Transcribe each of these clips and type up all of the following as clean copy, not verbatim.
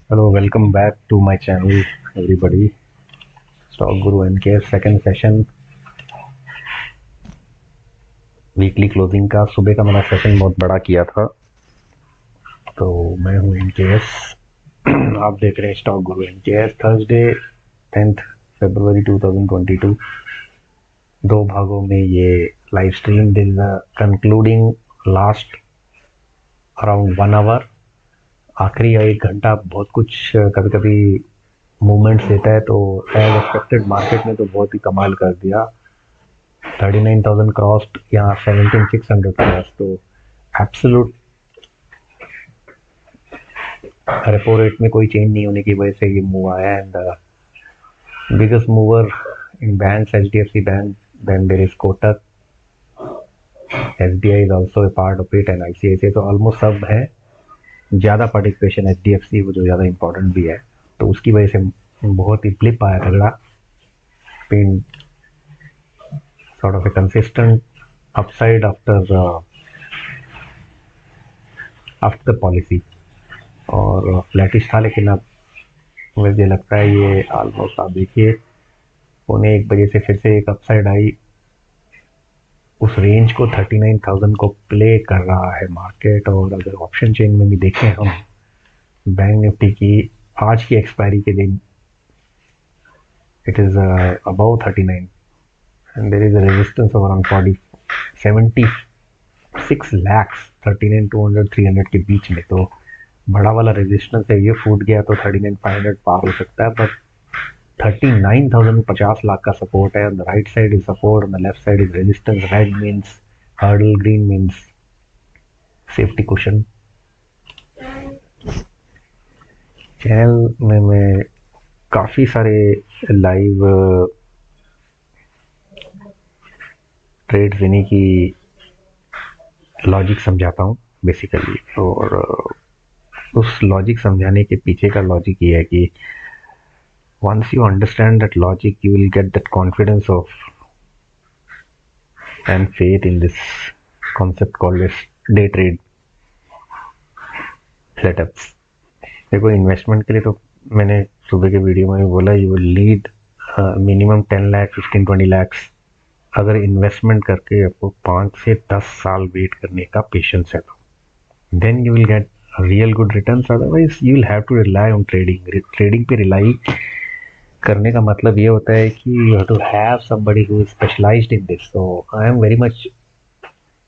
Hello, welcome back to my channel, everybody. Stock Guru NK second session, weekly closing का सुबह का मैंने session बहुत बड़ा किया था। तो मैं हूँ NKS, आप देख रहे हैं स्टॉक गुरु NKS। थर्सडे 10th फरवरी 2022, दो भागों में ये live stream. This is concluding last around 1 hour. आखिरी 1 घंटा बहुत कुछ कभी कभी मूवमेंट्स देता है, तो एज एक्सपेक्टेड मार्केट ने तो बहुत ही कमाल कर दिया। 39,000 क्रॉस्ड, यहाँ 17,600 क्रॉस। तो एब्सोल्यूट रेपो रेट में कोई चेंज नहीं होने की वजह से ये मूव आया। And biggest mover in banks HDFC bank, then there is Kotak, SBI is also a part of it, and ICICI। तो ऑलमोस्ट सब है। ज़्यादा पार्टिसिपेशन HDFC, वो जो ज़्यादा इंपॉर्टेंट भी है, तो उसकी वजह से बहुत ही ब्लिप आया तगड़ा। Pin sort of a consistent upside after the policy, और फ्लैटिश था। लेकिन अब मुझे लगता है ये ऑलमोस्ट, आप देखिए 1:45 से फिर से एक अपसाइड आई। उस रेंज को 39,000 को प्ले कर रहा है मार्केट। और अगर ऑप्शन चेन में भी देखें हम, बैंक निफ्टी की आज की एक्सपायरी के दिन it is about 39, and there is a resistance of around 76 lakhs, 39,200 300 के बीच में। तो बड़ा वाला रेजिस्टेंस है, ये फूट गया तो 39,500 पार हो सकता है। बट 39,000 50 लाख का सपोर्ट है। On the right side is support, on the left side is resistance. Red means hurdle, green means safety cushion. Channel में मैं काफ़ी सारे लाइव ट्रेड देने की लॉजिक समझाता हूँ बेसिकली। और उस लॉजिक समझाने के पीछे का लॉजिक ये है कि once you understand that logic, you will get that confidence of and faith in this concept called as day trade setups। देखो, इन्वेस्टमेंट के लिए तो मैंने सुबह के वीडियो में भी बोला, you will need minimum 10 lakh 15-20 lakh. अगर इन्वेस्टमेंट करके आपको 5 से 10 साल वेट करने का पेशेंस है, तो then you will get real good returns. Otherwise you will have to rely on trading. Trading पे रिलाई करने का मतलब ये होता है कि you have to have somebody who is specialized in this. So I am very much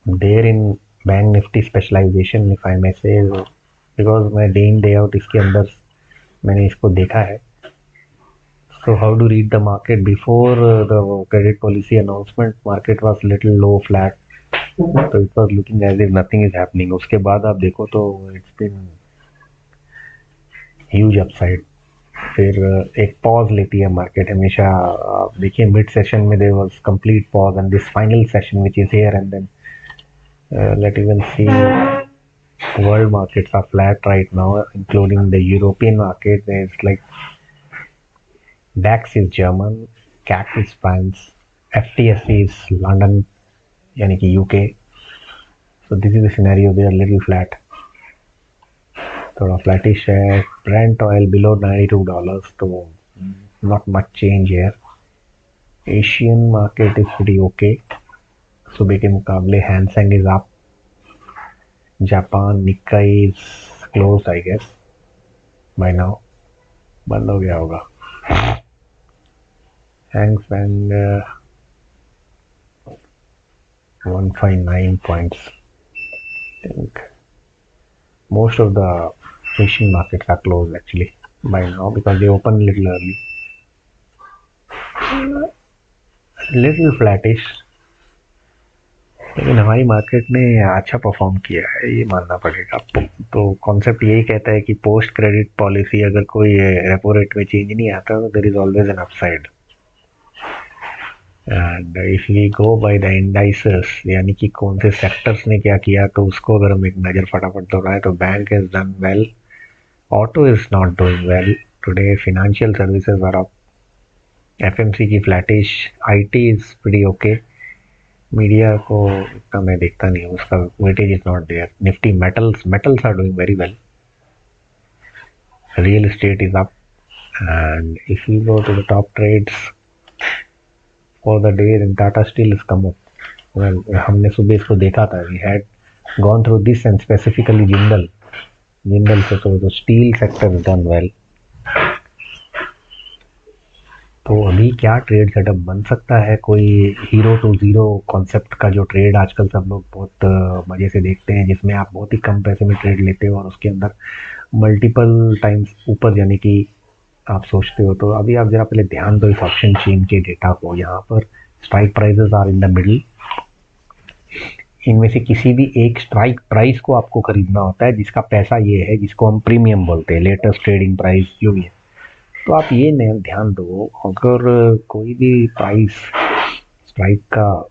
there in bank Nifty specialization, if I may say, because मैं day in day out इसके अंदर मैंने इसको देखा है। So how to read the market? Before the credit policy announcement, market was little low, flat, so it was looking as if nothing is happening। उसके बाद आप देखो तो it's been huge upside। फिर एक पॉज लेती है मार्केट हमेशा। आप देखिए मिड सेशन में there was complete pause, and this final session which is here, and then let even see world markets are flat right now, including the European market. There's like DAX is German, CAC is France, FTSE is London, यानी कि UK। So this is the scenario, they are little flat, थोड़ा flattish है। Brent oil below $92, तो not much change here। Asian market is pretty okay, सुबह के मुकाबले। Hang Seng is up, Japan Nikkei is closed I guess by now, बंद हो गया होगा। Hang Seng 159 points। I think most of the Asian markets are closed actually by now because they open little early, little flattish। लेकिन हमारी market ने अच्छा perform किया है, ये मानना पड़ेगा। तो कॉन्सेप्ट यही कहता है कि पोस्ट क्रेडिट पॉलिसी अगर कोई रेपो रेट में चेंज नहीं आता तो there is always an upside. And if we go by the indices, यानी कि कौन से सेक्टर्स ने क्या किया, तो उसको अगर हम एक नज़र फटाफट दौड़ाएं तो bank is done well, auto is not doing well today, financial services are up, FMCG flattish, IT is pretty okay. Media को इतना मैं देखता नहीं हूँ, उसका weightage is not there. Nifty metals are doing very well. real estate is up, and if you go to the top trades for the day, then Tata Steel has come up. Well, हमने सुबह इसको देखा था, we had gone through this, and specifically Jindal से तो steel sector done well. तो अभी क्या ट्रेड सेटअप बन सकता है, कोई हीरो टू जीरो कॉन्सेप्ट का जो ट्रेड आजकल सब लोग बहुत मजे से देखते हैं, जिसमें आप बहुत ही कम पैसे में ट्रेड लेते हो और उसके अंदर मल्टीपल टाइम्स ऊपर जाने की आप सोचते हो। तो अभी आप जरा पहले ध्यान दो इस ऑप्शन चेन के डेटा को। यहाँ पर strike prices are in the middle. इनमें से किसी भी एक स्ट्राइक प्राइस को आपको खरीदना होता है, जिसका पैसा ये है, जिसको हम प्रीमियम बोलते हैं, लेटेस्ट ट्रेडिंग प्राइस जो भी है। तो आप ये ध्यान दो, अगर कोई भी प्राइस स्ट्राइक का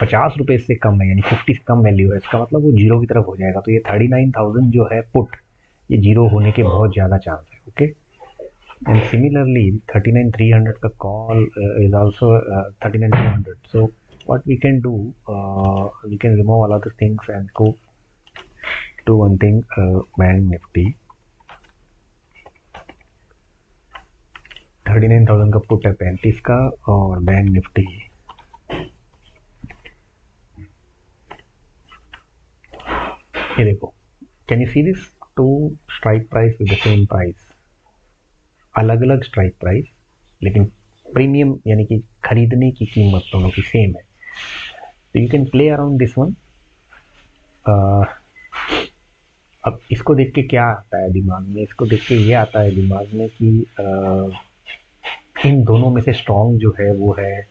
50 रुपए से कम है, यानी 50 से कम वैल्यू है, इसका मतलब वो जीरो की तरफ हो जाएगा। तो ये 39,000 जो है पुट, ये जीरो होने के बहुत ज़्यादा चांस है। ओके, एंड सिमिलरली 39,300 का call is also 39,200। So what we can do, we can remove all other things and go to one thing, bank nifty 39,000 का पुट है 35 का, और बैंक निफ्टी ये देखो, can you see this, two strike price with the same price, अलग अलग strike price, लेकिन premium यानी कि खरीदने की कीमत दोनों की सेम है। तो you can play around this one. अब इसको देख के क्या आता है दिमाग में, इसको देख के ये आता है दिमाग में कि इन दोनों में से स्ट्रॉन्ग जो है वो है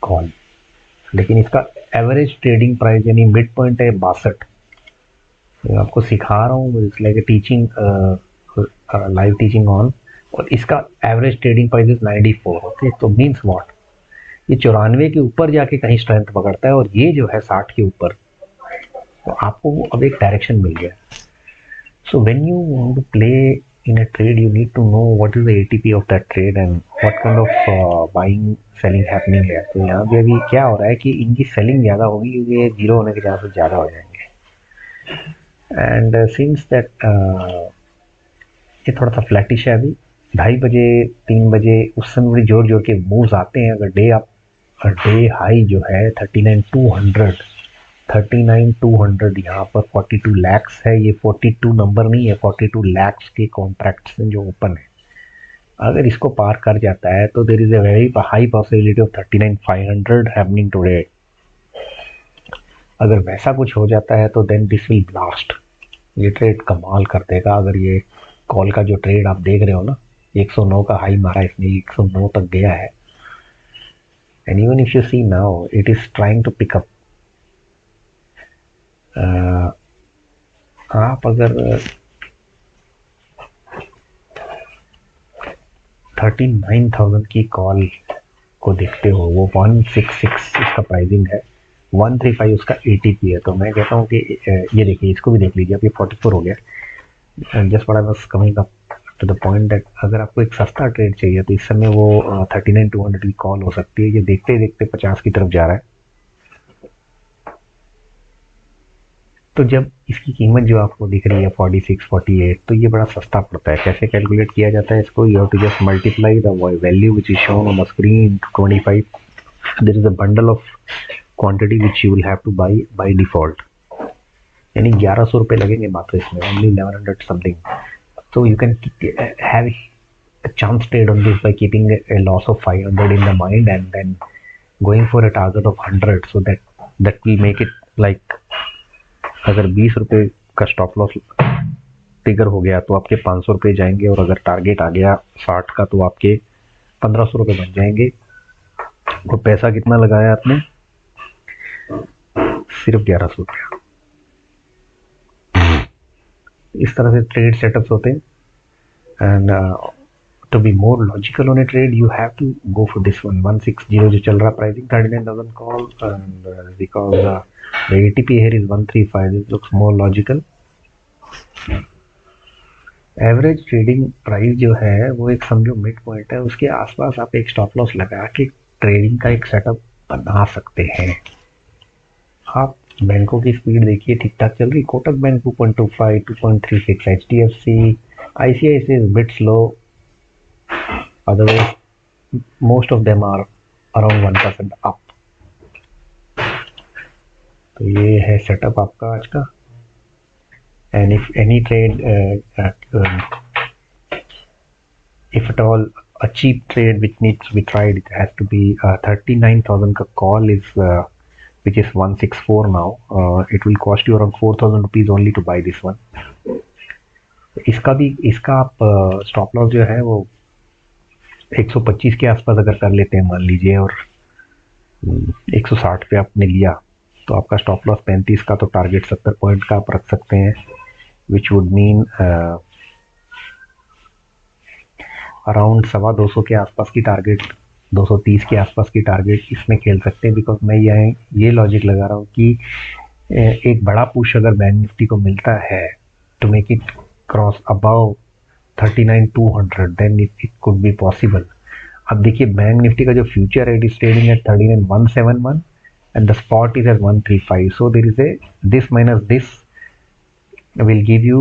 कॉल, लेकिन इसका एवरेज ट्रेडिंग प्राइस यानी मिड पॉइंट है 62। मैं आपको सिखा रहा हूँ, it's like teaching, live teaching on, और इसका average trading price is 94। Okay, तो मीन्स व्हाट, ये 94 के ऊपर जाके कहीं स्ट्रेंथ पकड़ता है, और ये जो है 60 के ऊपर। तो आपको अब एक डायरेक्शन मिल गया। So when you want to play in a trade, you need to know what is the ATP of that trade and what kind of buying selling happening है। तो यहाँ पे अभी क्या हो रहा है कि इनकी सेलिंग ज़्यादा होगी, क्योंकि ये जीरो होने के चांसेस ज़्यादा हो जाएंगे। एंड सिंस दैट ये थोड़ा सा फ्लैटिश है, अभी 2:30 बजे 3 बजे उस समय बड़ी जोर जोर के मूव्स आते हैं। अगर डे हाई जो है 39,200 यहाँ पर 42 लैक्स है। ये 42 नंबर नहीं है, 42 लैक्स के कॉन्ट्रैक्ट्स जो ओपन है। अगर इसको पार कर जाता है तो there is a very high possibility of 39,500 happening today. अगर वैसा कुछ हो जाता है तो देन दिस विल ब्लास्ट, ये ट्रेड कमाल कर देगा। अगर ये कॉल का जो ट्रेड आप देख रहे हो ना, 109 का हाई मारा इसने, 109 तक गया है। And even if you see now it is trying to pick up. आप अगर 39,000 की कॉल को देखते हो, वो 166 इसका प्राइसिंग है, 135 उसका ATP है। तो मैं कहता हूँ कि ये देखिए, इसको भी देख लीजिए, अब ये 44 हो गया। Just what I was coming up to the point that अगर आपको एक सस्ता ट्रेड चाहिए तो इस समय वो 39,200 की कॉल हो सकती है। ये देखते देखते 50 की तरफ जा रहा है। तो जब इसकी कीमत जो आपको दिख रही है 46, 48, तो ये बड़ा सस्ता पड़ता है। कैसे कैलकुलेट किया जाता है इसको, you have to just multiply the value which is shown on the screen 25। There is a bundle of quantity which you will have to by default, यानी 1100 रुपये लगेंगे मात्र इसमें, only 1100 something. So you can have a chance trade on this by keeping a loss of 500 in the mind and then going for a target of 100, so that will make it like, अगर 20 रुपये का stop loss trigger हो गया तो आपके 500 रुपये जाएंगे, और अगर टारगेट आ गया 60 का तो आपके 1500 रुपये बन जाएंगे। और पैसा कितना लगाया आपने, सिर्फ 1100 रुपया। इस तरह से ट्रेड सेटअप्स होते हैं। And to be more logical on a trade you have to go for this one 160 जो चल रहा pricing 39,000 call, and because the ATP here is 135, it looks more logical। Average trading price जो है वो एक समझो मिड पॉइंट है, उसके आसपास आप एक स्टॉप लॉस लगा के ट्रेडिंग का एक सेटअप बना सकते हैं। आप बैंकों की स्पीड देखिए, ठीक ठाक चल रही। Kotak bank 2.25, 2.36, HDFC ICICI is bit slow, otherwise most of them are around 1% up. तो ये है सेटअप आपका आज का. And if any trade, if at all a cheap trade which needs to be tried, it has to be 39,000 का call is which is 164 now. It will cost you around 4,000 rupees only to buy this one. इसका आप stop loss जो है वो 125 के आसपास अगर कर लेते हैं मान लीजिए, और 160 पे आपने लिया तो आपका स्टॉप लॉस 35 का, तो टारगेट 70 पॉइंट का आप रख सकते हैं, विच वुड मीन अराउंड 225 के आसपास की टारगेट, 230 के आसपास की टारगेट इसमें खेल सकते हैं. बिकॉज मैं ये लॉजिक लगा रहा हूँ कि एक बड़ा पुश अगर बैंक निफ्टी को मिलता है to make it cross about 39,200, then it could be possible. अब देखिए बैंक निफ्टी का जो फ्यूचर है it is trading at 39,171 and the spot is at 135, so there is a this minus this will give you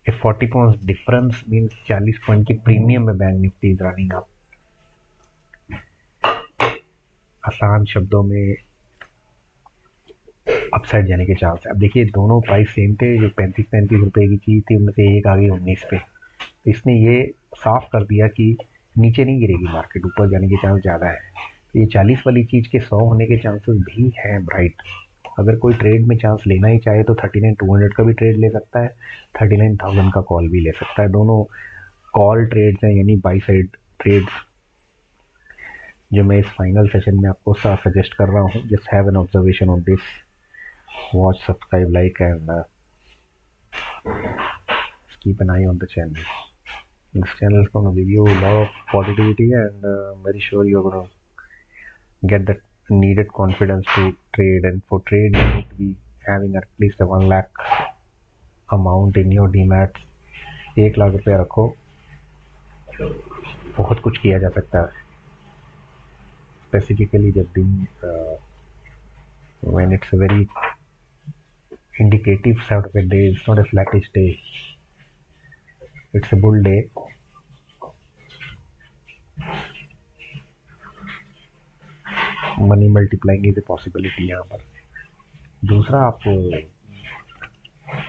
a 40 points difference, means 40 point की premium में bank Nifty is running up. आसान शब्दों में upside जाने के chance है. अब देखिए दोनों प्राइस सेम थे, जो 35 रुपए की चीज थी उनमें से एक आ गई 19 पे, तो इसने ये साफ कर दिया कि नीचे नहीं गिरेगी मार्केट, ऊपर जाने के चांस ज़्यादा है. तो ये 40 वाली चीज़ के 100 होने के चांसेस भी हैं ब्राइट. अगर कोई ट्रेड में चांस लेना ही चाहे तो 39,200 का भी ट्रेड ले सकता है, 39,000 का कॉल भी ले सकता है. दोनों कॉल ट्रेड्स हैं, यानी बाई साइड ट्रेड्स, जो मैं इस फाइनल सेशन में आपको सजेस्ट कर रहा हूँ. Just have an observation on this. Watch, subscribe, like and keep an eye on the channel. This channel is going to give you a lot of positivity, and I'm very sure you're going to get that needed confidence to trade. And for trade, you need to be having at least a 1 lakh amount in your demat. 1 lakh रुपया रखो, बहुत कुछ किया जा सकता है. Specifically जब दिन when it's a very indicative sort of a day, it's not a flattish day. It's a bull day. Money multiplying is a possibility यहाँ पर. दूसरा आपको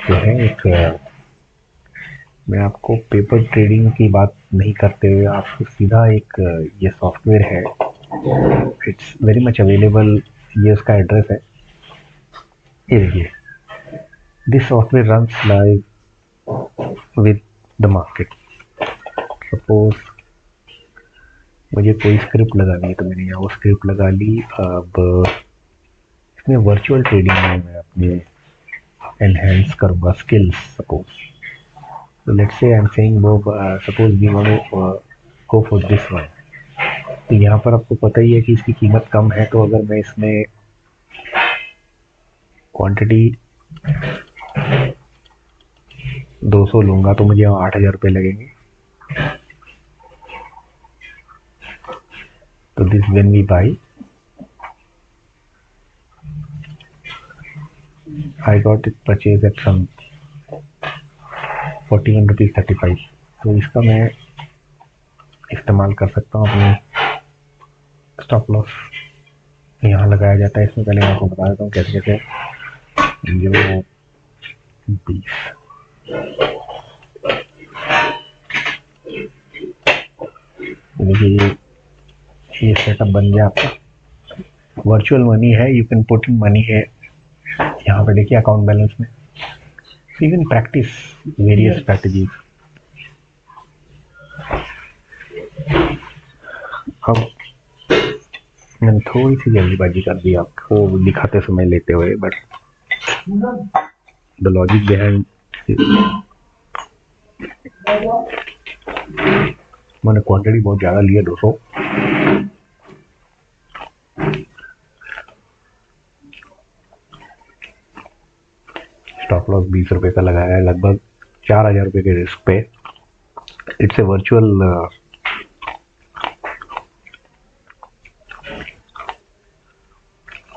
जो है एक, मैं आपको पेपर ट्रेडिंग की बात नहीं करते हुए आपको सीधा एक ये सॉफ्टवेयर है, इट्स वेरी मच अवेलेबल, ये उसका एड्रेस है. ये देखिए, this software runs live with the market. Suppose मुझे कोई स्क्रिप्ट लगानी है तो मैंने यहाँ वो स्क्रिप्ट लगा ली. अब इसमें वर्चुअल ट्रेडिंग में मैं अपने एनहेंस करूँगा स्किल्स. सपोज तो let's say I am saying वो suppose we want to go for this one. तो यहाँ पर आपको पता ही है कि इसकी कीमत कम है, तो अगर मैं इसमें क्वांटिटी 200 लूँगा तो मुझे 8,000 रुपये लगेंगे. तो this when we buy, I got it purchase at some 41 rupees 35. तो इसका मैं इस्तेमाल कर सकता हूँ अपने स्टॉप लॉस. यहाँ लगाया जाता है. इसमें पहले मैं आपको बता देता हूँ कैसे कैसे. जो 20 देखिए ये सेटअप बन गया आपका. वर्चुअल मनी है, you can put in money है. यहाँ पे देखिए अकाउंट बैलेंस में. So you can practice various strategies. अब मैंने थोड़ी सी जल्दीबाजी कर दी आपको दिखाते समय लेते हुए, बट द लॉजिक बिहाइंड, मैंने क्वांटिटी बहुत ज़्यादा लिया 200. स्टॉप लॉस 20 रुपये का लगाया है, लगभग 4,000 रुपये के रिस्क पे. It's a virtual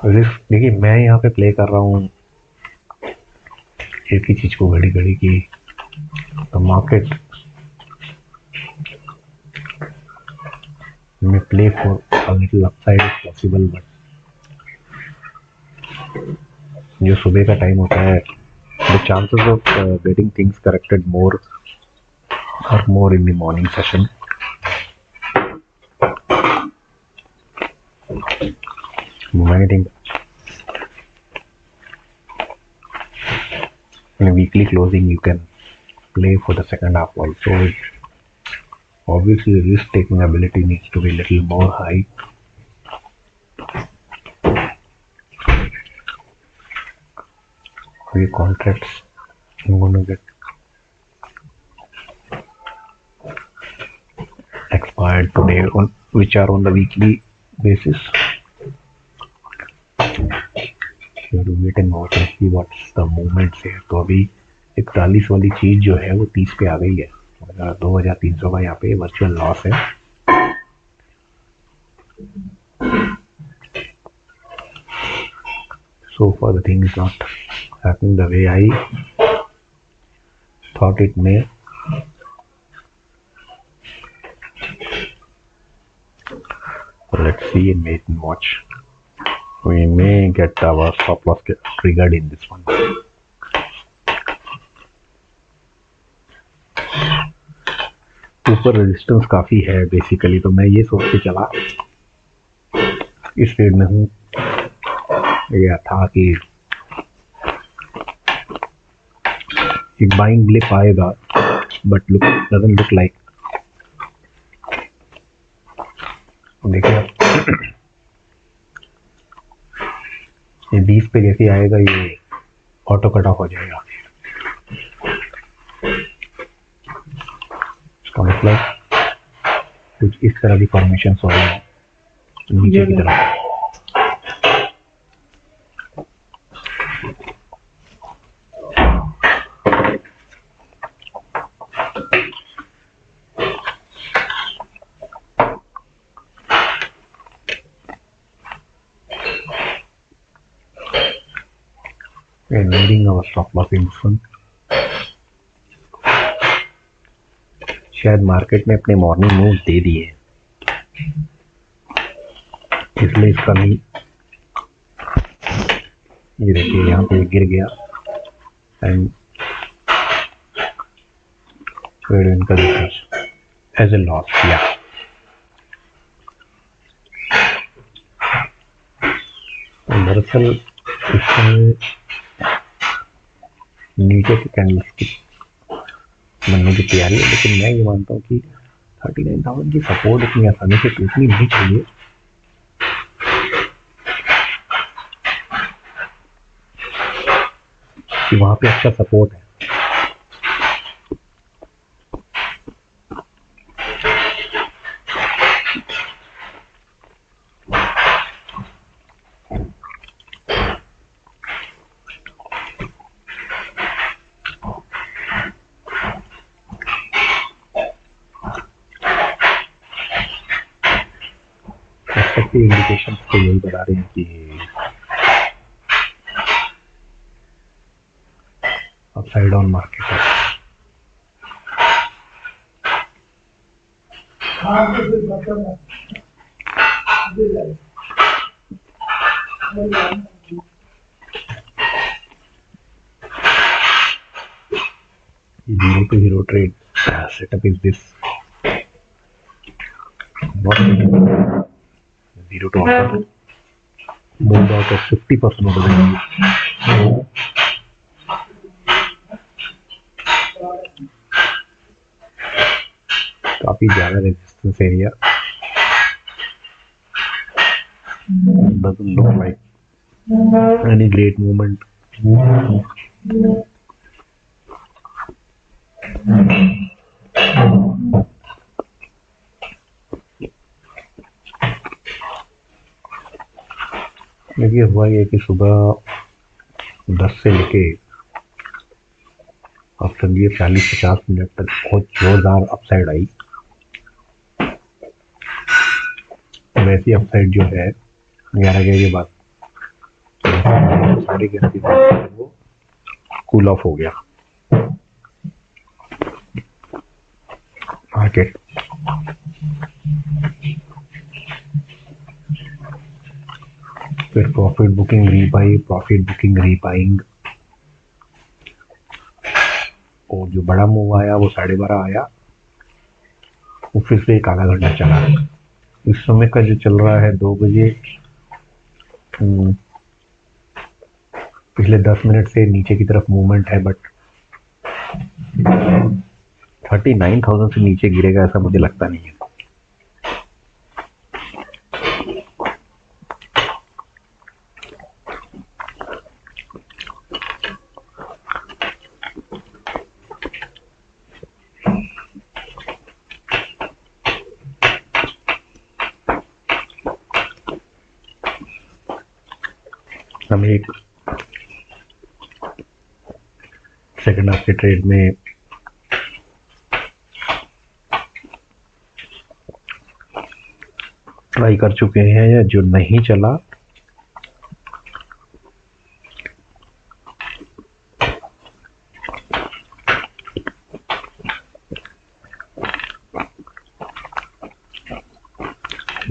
risk. देखिए मैं यहाँ पे प्ले कर रहा हूँ एक ही चीज को घड़ी घड़ी की The market may play for a little upside if possible, but जो सुबह का टाइम होता है, the chances of getting things corrected more are more in the morning session. I think in a weekly closing you can play for the second half also. Obviously, risk taking ability needs to be a little more high. The contracts I'm going to get expired today, on which are on the weekly basis. You have to wait and watch and see what's the movement से. तो अभी 41 वाली चीज जो है वो 30 पे आ गई है. 2300 का यहाँ पे वर्चुअल लॉस है. So far the thing is not happening the way I thought it may. Let's see and wait and watch. We may get our stop loss triggered in this one. ऊपर resistance काफी है basically, तो मैं ये सोच के चला इस ट्रेड में हूँ. ये था कि एक बाइंग ब्लिप आएगा, but look doesn't look like. देखिए ये 20 पे जैसे आएगा ये ऑटो कट ऑफ हो जाएगा. इसका मतलब कुछ इस तरह की फॉर्मेशन हो रही है नीचे की तरफ. and reading our stop loss in this one. शायद मार्केट ने अपने मॉर्निंग मूव दे दिए, इसलिए इसका नहीं. ये देखिए यहाँ पे गिर गया एंड ट्रेड इनका एज ए लॉस किया. दरअसल इसमें नीचे की कैंडल्स की बनने की तैयारी है, लेकिन मैं ये मानता हूँ कि 39,000 की सपोर्ट इतनी आसानी से टूटनी नहीं चाहिए. कि वहां पे अच्छा सपोर्ट है. इंडिकेशन तो यही बता रहे हैं कि अपसाइड ऑन मार्केट है. Zero to hero trade setup is this. Not 0 to offer. Moved out of 50% of the value. काफी ज्यादा resistance area. Doesn't look like any great movement. देखिए हुआ ये कि सुबह 10 से लेके अब तक ये 40-50 मिनट तक बहुत जोरदार अपसाइड आई. वैसी अपसाइड जो है 11 बजे के बाद 11:30 वो कूल ऑफ हो गया. मार्केट। फिर प्रॉफिट बुकिंग रीबाइंग और जो बड़ा मूव आया वो 12:30 आया, वो फिर से एक आधा घंटा चला। इस समय का जो चल रहा है 2 बजे, पिछले 10 मिनट से नीचे की तरफ मूवमेंट है, बट 39,000 से नीचे गिरेगा ऐसा मुझे लगता नहीं है। हम एक सेकंड हाफ के ट्रेड में ट्राई कर चुके हैं, या जो नहीं चला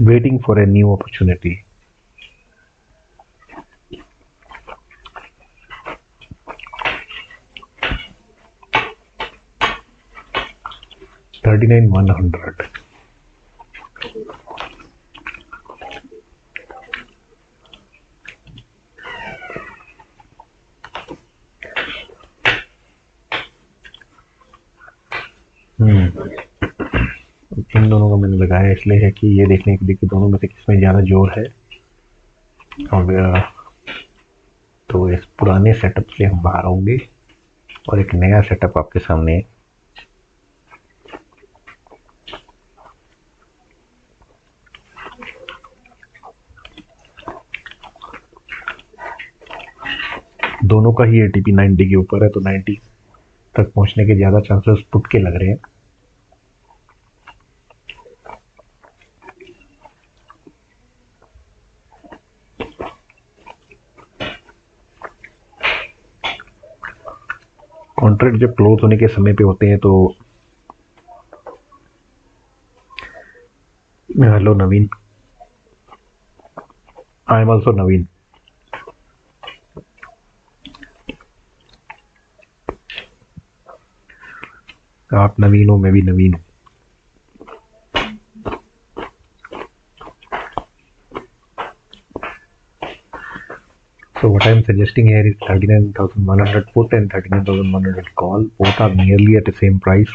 waiting for a new opportunity. $39,100। इन दोनों को मैंने लगाया इसलिए है कि ये देखने के लिए कि दोनों में से किसमें ज़्यादा जोर है। और तो इस पुराने सेटअप से हम बाहर होंगे और एक नया सेटअप आपके सामने। दोनों का ही एटीपी 90 के ऊपर है, तो 90 तक पहुंचने के ज़्यादा चांसेस पुट के लग रहे हैं। कॉन्ट्रैक्ट जब क्लोज होने के समय पे होते हैं तो hello Naveen, I am also Naveen. आप नवीन हो, मैं भी नवीन हूँ। So what I am suggesting here is 39,100 put and 39,100 call. Both are nearly at the same price.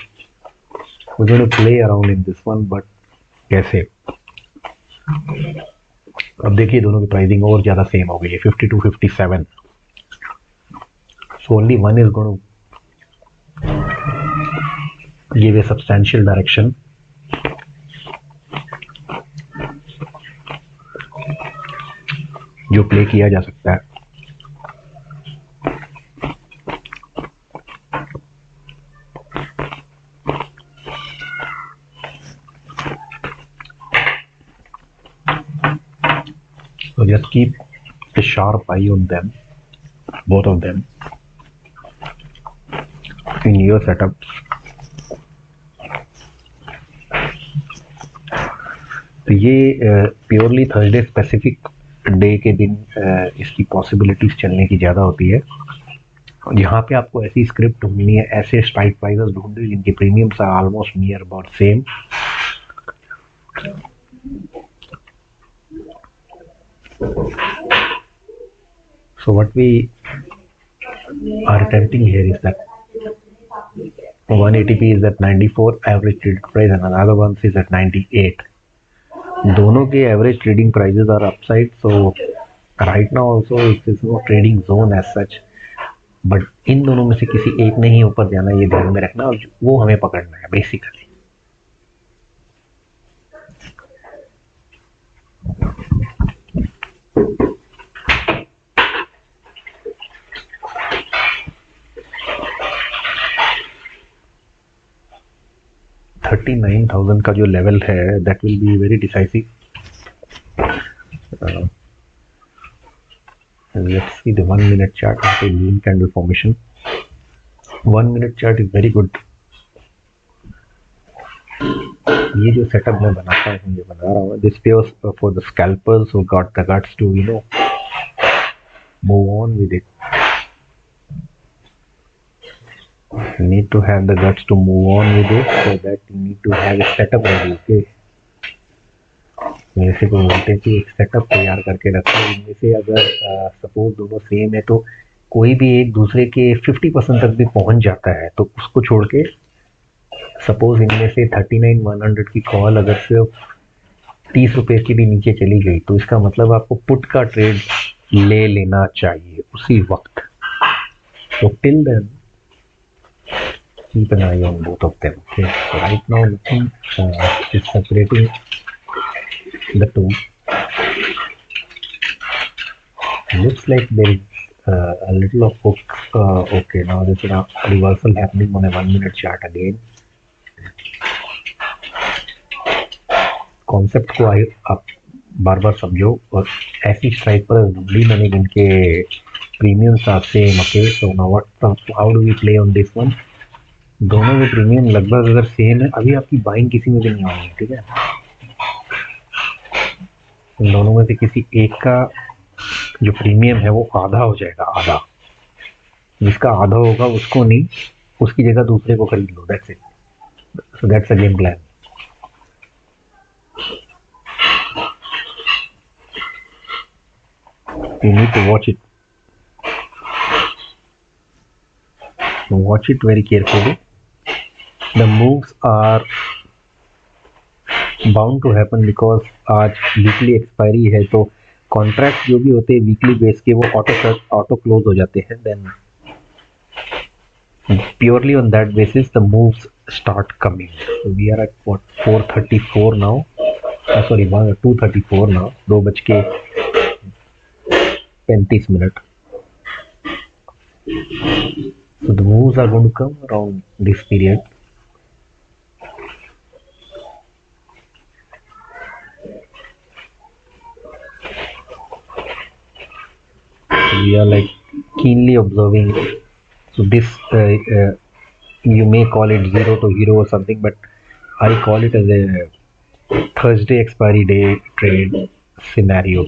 We're going to play around in this one, but कैसे? अब देखिए दोनों की प्राइसिंग और ज़्यादा सेम हो गई है, 52, 57. So only one is going to give a substantial direction. जो प्ले किया जा सकता है। So just keep a sharp eye on them, both of them, in your setups. तो ये प्योरली थर्सडे स्पेसिफिक डे के दिन इसकी पॉसिबिलिटीज चलने की ज़्यादा होती है। यहाँ पे आपको ऐसी स्क्रिप्ट ढूंढनी है, ऐसे स्ट्राइक प्राइसेस ढूंढनी है जिनके premiums are almost near about same. So what we are attempting here is that one ATP is at 94 average trade price and another one is at 98. दोनों के average trading prices are upside, so right now also it is no trading zone as such, but इन दोनों में से किसी एक ने ही ऊपर जाना, ये ध्यान में रखना, और वो हमें पकड़ना है बेसिकली। $39,000 का जो लेवल है that will be very decisive. Let's see the 1 minute chart of the lean candle formation. 1 minute chart is very good. ये जो सेटअप मैं बनाता हूँ, ये बना रहा हूँ, this pairs for the scalpers who got the guts to move on with it. You need to have the guts to move on with it, so that you need to have a setup ready. Okay, मेरे से को बोलते हैं कि एक setup तैयार करके रखो. इनमें से अगर सपोज दोनों सेम है तो कोई भी एक दूसरे के 50% तक भी पहुंच जाता है, तो उसको छोड़ के सपोज इनमें से 39,100 की कॉल अगर सिर्फ 30 रुपए की भी नीचे चली गई, तो इसका मतलब आपको पुट का ट्रेड ले लेना चाहिए उसी वक्त. तो till then keep an eye on both of them. Okay, so right now nothing is separating the two. Looks like there is a little of hook. Okay, now there's a reversal happening on a 1 minute chart again. Concept को आप बार बार समझो, और ऐसी strike पर भी मैंने इनके premiums आपसे मके. So now what, how do we play on this one. दोनों के प्रीमियम लगभग अगर सेम है, अभी आपकी बाइंग किसी में भी नहीं आएगी. ठीक है, इन दोनों में से किसी एक का जो प्रीमियम है वो आधा हो जाएगा. आधा, जिसका आधा होगा उसको नहीं, उसकी जगह दूसरे को खरीद लो. That's it. So that's a game plan. You need to watch it very carefully. The moves are bound to happen because आज वीकली एक्सपायरी है, तो कॉन्ट्रैक्ट जो भी होते हैं वीकली बेस के वो ऑटो क्लोज हो जाते हैं. Then purely on that basis the moves start coming. We are at 4:34 now, sorry 2:34 now, 2:35. So the moves are going to come around this period. We are like keenly observing. So this you may call it zero to hero or something, but I call it as a Thursday expiry day trade scenario.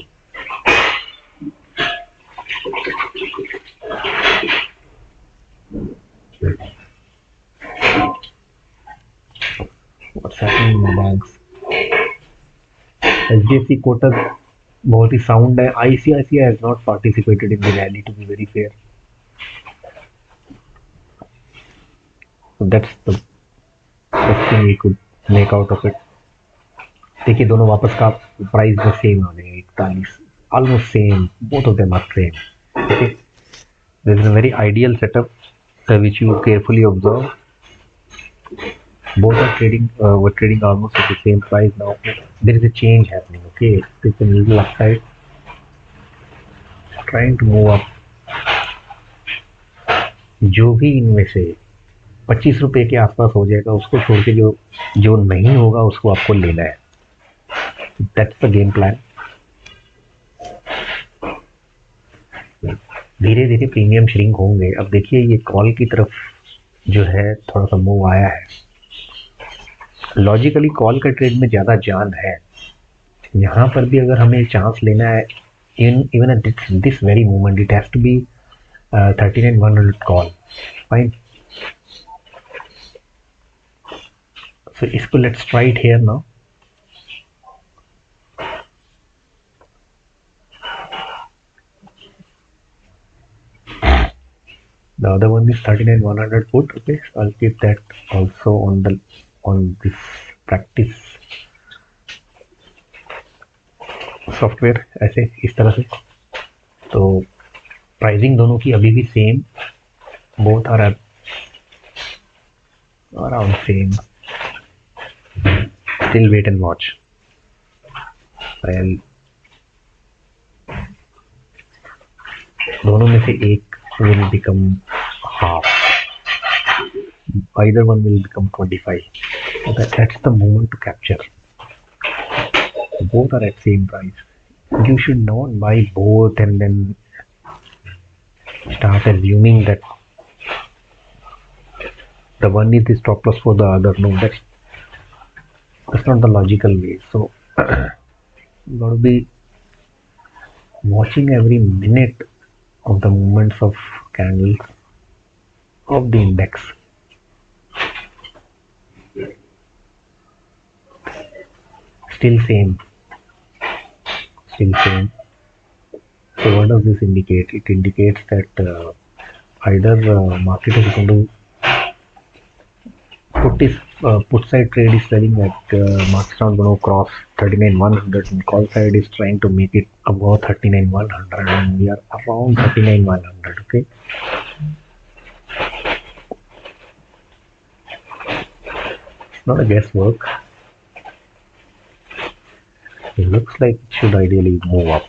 What's happening in the banks? HDFC Kotak बहुत ही sound है. ICICI has not participated in the rally, to be very fair. So that's the best thing we could make out of it. देखिए दोनों वापस का price में same आ गए, 41, almost same. Both of them are same. Okay, this is a very ideal setup which you carefully observe. Both are were trading almost at the same price. Now there is a change happening. Okay, it's a little upside, trying to move up. जो भी इनमें से 25 रुपए के आसपास हो जाएगा, उसको छोड़ के जो नहीं होगा उसको आपको लेना है. That's the game plan. धीरे धीरे प्रीमियम श्रिंक होंगे. अब देखिए ये कॉल की तरफ जो है थोड़ा सा मूव आया है. लॉजिकली कॉल का ट्रेड में ज़्यादा जान है. यहाँ पर भी अगर हमें चांस लेना है, even at this very moment, it has to be 39,100 call. Fine. So इसको let's try it here now. The other one is 39,100 put. Okay, so I'll keep that also on this practice software. ऐसे इस तरह से तो pricing दोनों की अभी भी same. Both are around same. Still wait and watch. दोनों में से एक will become half. Either one will become 25. So that's the moment to capture. Both are at same price. You should not buy both and then start assuming that the one is the stop loss for the other. No, That's not the logical way. So you got to be watching every minute of the movements of candles of the index. Still same. Still same. So what does this indicate? It indicates that either market is going to put side trade is telling that market's not going to cross 39,100, and call side is trying to make it above 39,100, and we are around 39,100. Okay. It's not a guesswork. It looks like it should ideally move up.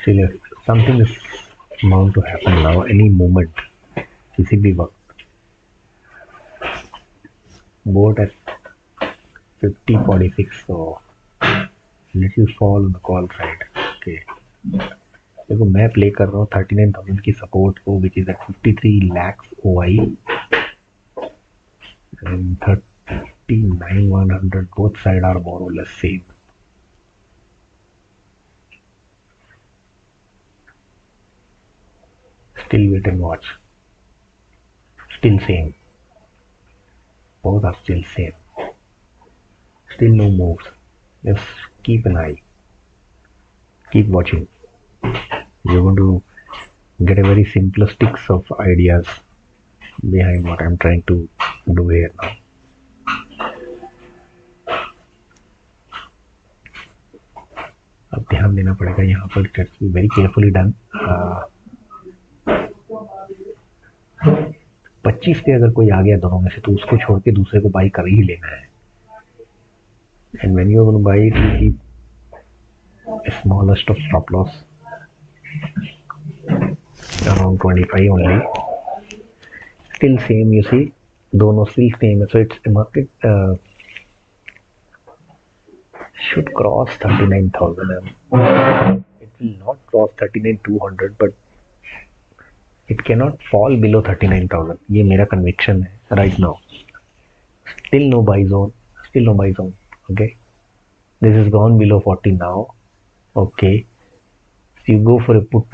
Still, if something is bound to happen now, any moment, किसी भी वक्त. Boat at 50.46, so little fall on the call side. Okay. देखो मैं play कर रहा हूँ 39,000 की support को, which is at 53 lakhs OI, and 39,100. Both sides are more or less same. Still wait and watch. Still same. Both are still same. Still no moves. Just keep an eye. Keep watching. You're going to get a very simplistic of ideas behind what I'm trying to do here now. अब ध्यान देना पड़ेगा यहाँ पर. It has to be very carefully done. 25 पे अगर कोई आ गया दोनों में से, तो उसको छोड़ के दूसरे को बाई कर ही लेना है. And when you are going to buy it, you keep a smallest of stop loss around 25 only. Still same, you see, दोनों still same. So it's a market should cross 39,000. It will not cross 39,200, but it cannot fall below 39,000. ये मेरा conviction है right now. Still no buy zone. Still no buy zone. Okay. This is gone below 40 now. Okay. So you go for a put.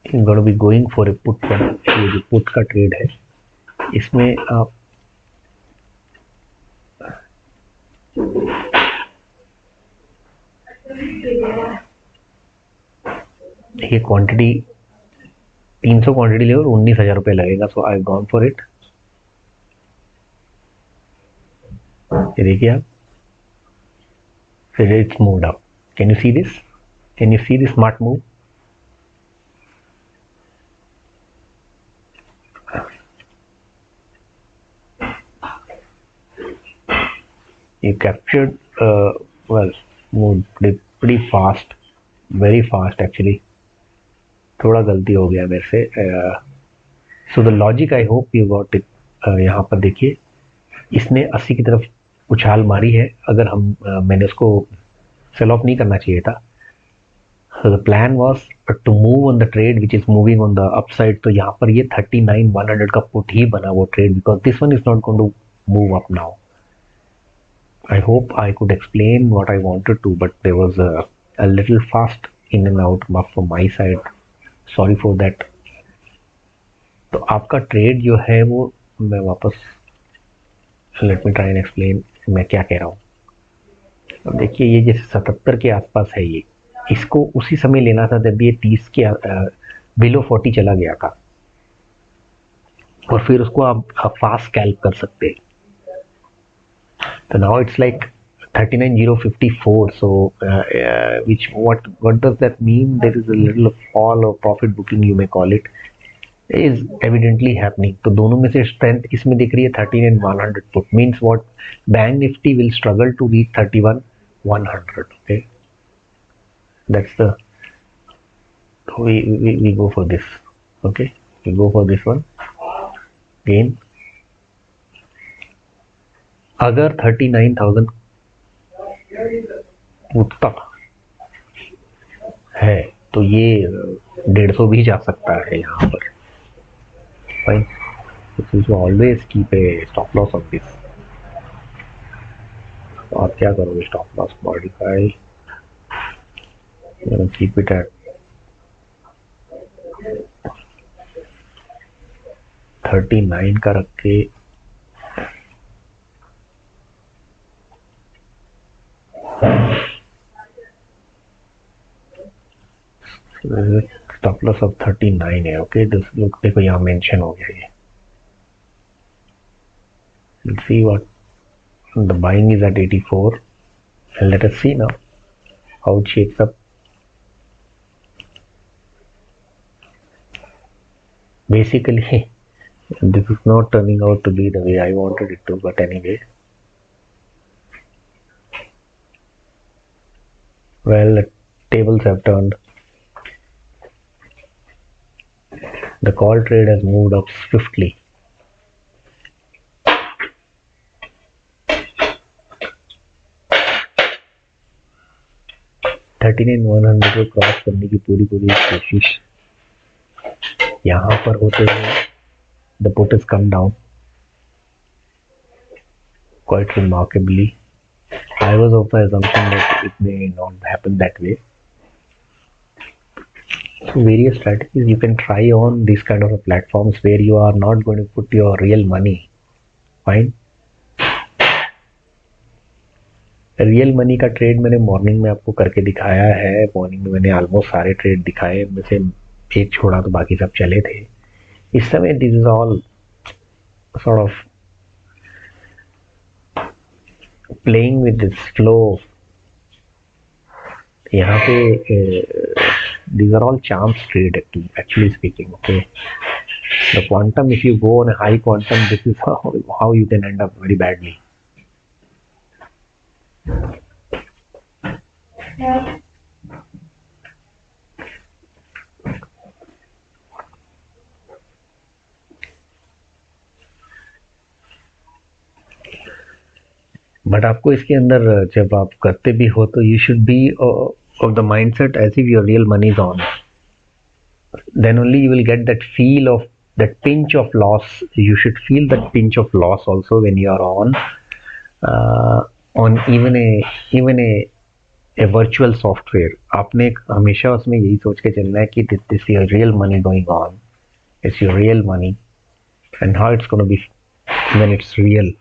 You're going to be going for a put. ये जो put का trade है, इसमें आप ये quantity 300 quantity ले और 19,000 रुपये लगेगा. सो आई गॉन फॉर इट. ये देखिए आप, फिर it's moved up. Can you see this? Can you see this smart move? You captured well, moved pretty fast, very fast actually. थोड़ा गलती हो गया मेरे से. So the logic, I hope you got it. यहाँ पर देखिए, इसने 80 की तरफ उछाल मारी है. अगर हम मैंने उसको सेल ऑफ नहीं करना चाहिए था. So the plan was to move on the trade which is moving on the upside. तो यहाँ पर ये 39,100 का पुट ही बना वो trade, because this one is not going to move up now. I hope I could explain what I wanted to, but there was a little fast in and out from my side. Sorry for that. तो आपका trade जो है वो मैं वापस let me try and explain मैं क्या कह रहा हूँ. अब देखिए, ये जैसे 77 के आसपास है, ये इसको उसी समय लेना था जब ये 30 के बिलो 40 चला गया था, और फिर उसको आप फास्ट स्कैल्प कर सकते हैं. So now it's like 39,054. So what does that mean? There is a little fall or profit booking, you may call it, is evidently happening. तो दोनों में से strength इसमें दिख रही है 39,100 put. Means what? Bank Nifty will struggle to reach 31,100. Okay, that's the we go for this. Okay, we go for this one again. अगर 39,000 उठता है तो ये 150 भी जा सकता है यहाँ पर. Fine. So you should always keep a stop loss on this. तो आप क्या करोगे? Stop loss modify, keep it at 39 का रख के स्टॉप लॉस ऑफ 39 है. ओके, देखो यहाँ मेंशन हो गया ये. Let's see what the buying is at 84, and let us see now how it shapes up. Basically, this is not turning out to be the way I wanted it to, but anyway. Well, the tables have turned. The call trade has moved up swiftly. $39,100 को cross करने की पूरी कोशिश यहाँ पर होते हुए the put has come down quite remarkably. I was of the assumption that it may not happen that way. So various strategies you can try on these kind of platforms where you are not going to put your real money. Fine. Real money का trade मैंने morning में आपको करके दिखाया है. Morning में मैंने almost सारे ट्रेड दिखाए, में से एक छोड़ा तो बाकी सब चले थे. इस समय this is all sort of playing with this flow. यहाँ पे these are all charms trade actually speaking. Okay, the quantum, if you go on a high quantum, this is how you can end up very badly. But आपको इसके अंदर जब आप करते भी हो तो you should be of the mindset as if your real money is on. Then only you will get that feel of that pinch of loss. You should feel that pinch of loss also when you are on even a virtual software. आपने हमेशा उसमें यही सोच के चलना है कि this is your real money going on. It's your real money, and how it's going to be when it's real.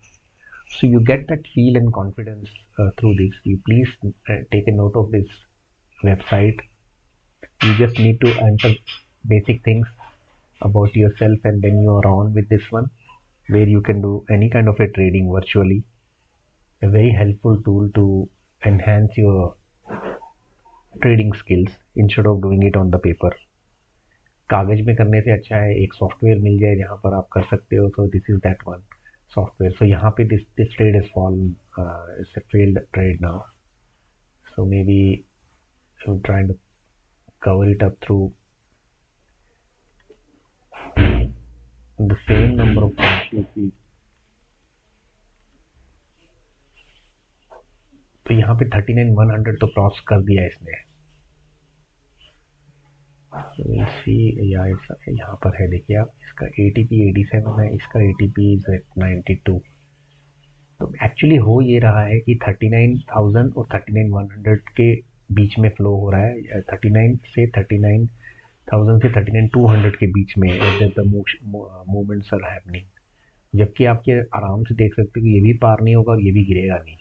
So you get that feel and confidence through this. You please take a note of this website. You just need to enter basic things about yourself, and then you are on with this one where you can do any kind of a trading virtually. A very helpful tool to enhance your trading skills instead of doing it on the paper. कागज में करने से अच्छा है एक software मिल जाए जहाँ पर आप कर सकते हो. So this is that one software. So यहाँ पे this trade has fallen. It's a failed trade now. So maybe I'm trying to cover it up through the same number of points. तो यहाँ पे 39,100 तो क्रॉस कर दिया इसने. यहाँ पर है, देखिए आप, इसका ATP 87 है, इसका ATP is at 92. तो एक्चुअली हो ये रहा है कि 39,000 और 39,100 के बीच में फ्लो हो रहा है. 39 से 39,000 से 39,200 के बीच में द मूवमेंट्स आर हैपनिंग. जबकि आपके आराम से देख सकते हो कि ये भी पार नहीं होगा और ये भी गिरेगा नहीं.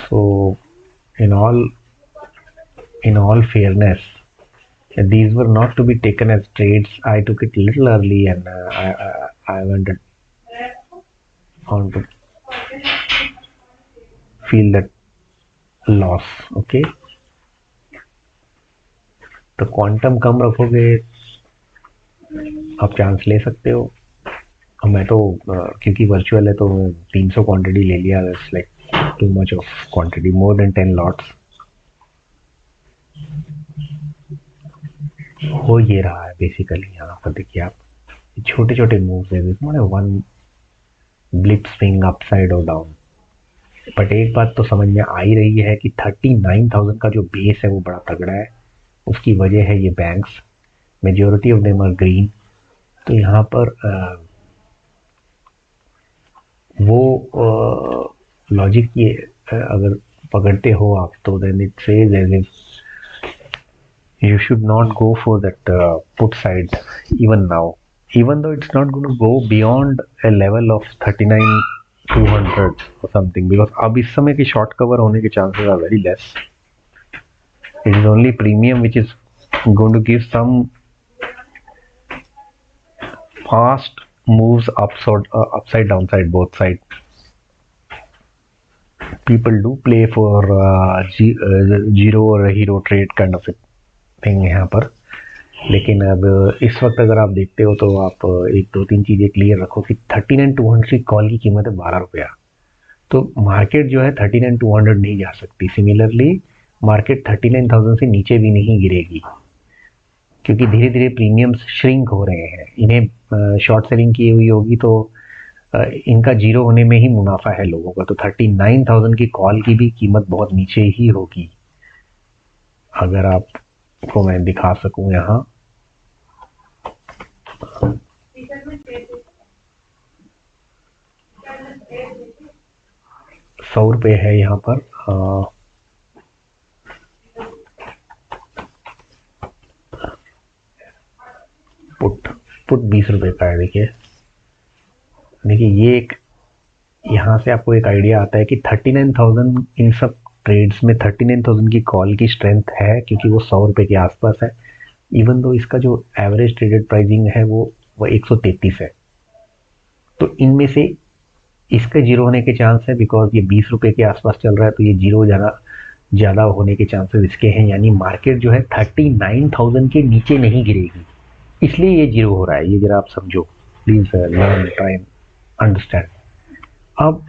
So in all fairness, these were not to be taken as trades. I took it a little early, and I wanted on to feel that loss. Okay, तो क्वांटम कम रखोगे आप चांस ले सकते हो. मैं तो क्योंकि वर्चुअल है तो 300 क्वांटिटी ले लिया. It's like too much of quantity, more than 10 lots. हो ये रहा है बेसिकली. यहाँ पर देखिए आप, छोटे छोटे मूव्स है, वन ब्लिप स्विंग अपसाइड और डाउन. बट एक बात तो समझ में आ ही रही है कि 39,000 का जो बेस है वो बड़ा तगड़ा है. उसकी वजह है ये banks. Majority of them are green. तो यहाँ पर वो लॉजिक ये अगर पकड़ते हो आप, तो then it says as if you should not go for that put side even now, even though it's not going to go beyond a level of 39,200 or something, because अब इस समय की short cover होने के chances are very less. It is only premium which is going to give some fast moves upside downside both side. People do play for zero or hero trade kind of a thing यहाँ पर, लेकिन अब इस वक्त अगर आप देखते हो तो आप एक दो तीन चीज़ें क्लियर रखो कि 39,200 की कॉल की कीमत है 12 रुपया, तो मार्केट जो है 39,200 नहीं जा सकती। सिमिलरली मार्केट 39,000 से नीचे भी नहीं गिरेगी, क्योंकि धीरे धीरे प्रीमियम्स श्रिंक हो रहे हैं। इन्हें शॉर्ट सेलिंग की हुई होगी तो इनका जीरो होने में ही मुनाफा है लोगों का, तो 39,000 की कॉल की भी कीमत बहुत नीचे ही होगी। अगर आपको मैं दिखा सकूं यहाँ, 100 रुपये है यहाँ पर। पुट 20 रुपये का है। देखिए ये एक, यहाँ से आपको एक आइडिया आता है कि 39,000 इन सब ट्रेड्स में 39,000 की कॉल की स्ट्रेंथ है, क्योंकि वो 100 रुपये के आसपास है। इवन दो इसका जो एवरेज ट्रेडेड प्राइसिंग है वो 133 है, तो इनमें से इसके जीरो होने के चांस है, बिकॉज ये 20 रुपये के आसपास चल रहा है, तो ये जीरो ज़्यादा होने के चांसेस इसके हैं। यानी मार्केट जो है 39,000 के नीचे नहीं गिरेगी, इसलिए ये जीरो हो रहा है। ये जरा आप समझो please, learn, try and understand. अब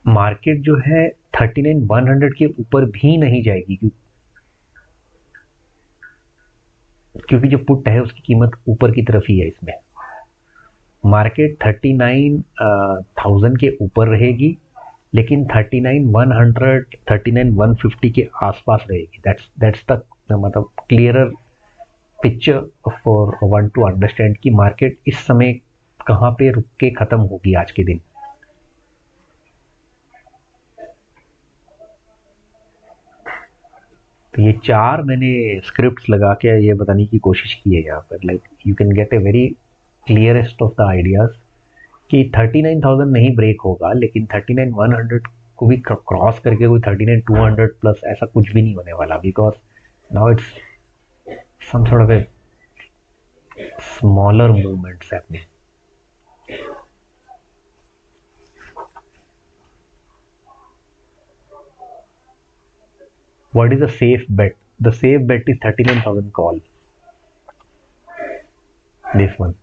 मार्केट जो है 39,100 के ऊपर भी नहीं जाएगी, क्योंकि जो पुट है उसकी कीमत ऊपर की तरफ ही है। इसमें मार्केट 39,000 के ऊपर रहेगी, लेकिन 39,100, 39,150 के आसपास रहेगी। दैट्स द मतलब clearer picture for one two understand कि मार्केट इस समय कहाँ पे रुक के खत्म होगी आज के दिन। तो ये चार मैंने स्क्रिप्ट्स लगा के ये बताने की कोशिश की है यहाँ पर, like you can get a very clearest of the ideas कि 39,000 नहीं ब्रेक होगा, लेकिन 39,100 को भी क्रॉस करके कोई 39,200 प्लस ऐसा कुछ भी नहीं होने वाला, because now it's some sort of a smaller movements happening. What is a safe bet? The safe bet is 39,000 call. This one.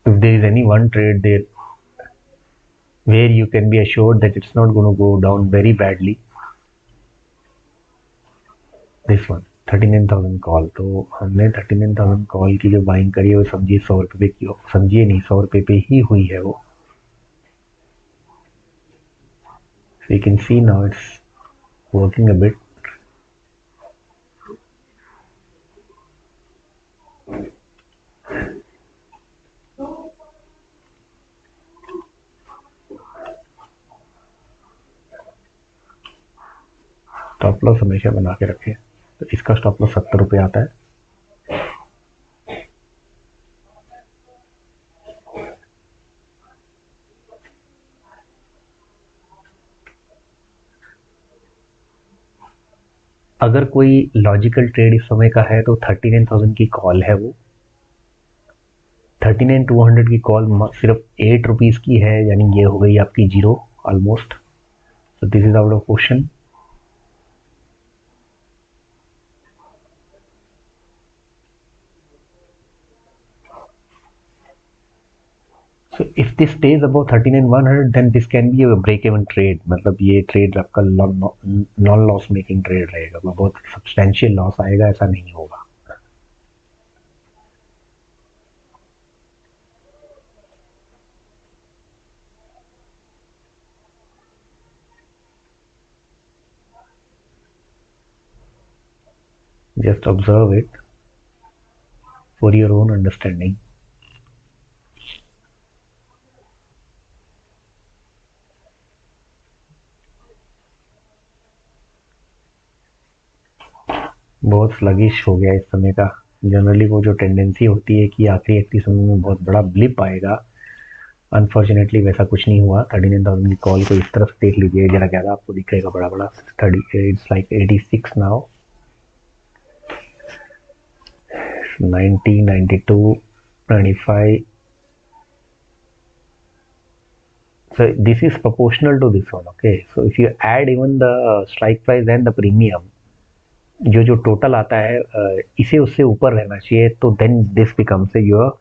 If there is any one trade there where you can be assured that it's not going to go down very badly, this one 39,000 call. तो हमने 39,000 call की जो buying करी है वो समझिए 100 रुपये की, समझिए नहीं 100 रुपये पे ही हुई है वो। So you can see now it's working a bit. Stop loss हमेशा बना के रखें। तो इसका स्टॉप लॉस 70 रुपये आता है। अगर कोई लॉजिकल ट्रेड इस समय का है तो 39,000 की कॉल है वो। 39,200 की कॉल सिर्फ 8 रुपीज की है, यानी ये हो गई आपकी zero almost. So this is out of question. So if this stays above 39,100 then this can be a break even trade, मतलब ये ट्रेड आपका नॉन लॉस मेकिंग ट्रेड रहेगा, बहुत सब्सटेंशियल लॉस आएगा ऐसा नहीं होगा। Just observe it for your own understanding. बहुत स्लगिश हो गया इस समय का। जनरली वो जो टेंडेंसी होती है कि आखिरी 31 समय में बहुत बड़ा ब्लिप आएगा, अनफॉर्चुनेटली वैसा कुछ नहीं हुआ। 39,000 की कॉल को इस तरफ देख लीजिए, जरा ज़्यादा आपको दिखेगा बड़ा बड़ा। 30 it's like 86 now, 90, 92, 95. So this is proportional to this one. Okay, so if you add even the strike price and the premium, जो जो टोटल आता है इसे उससे ऊपर रहना चाहिए, तो then this becomes your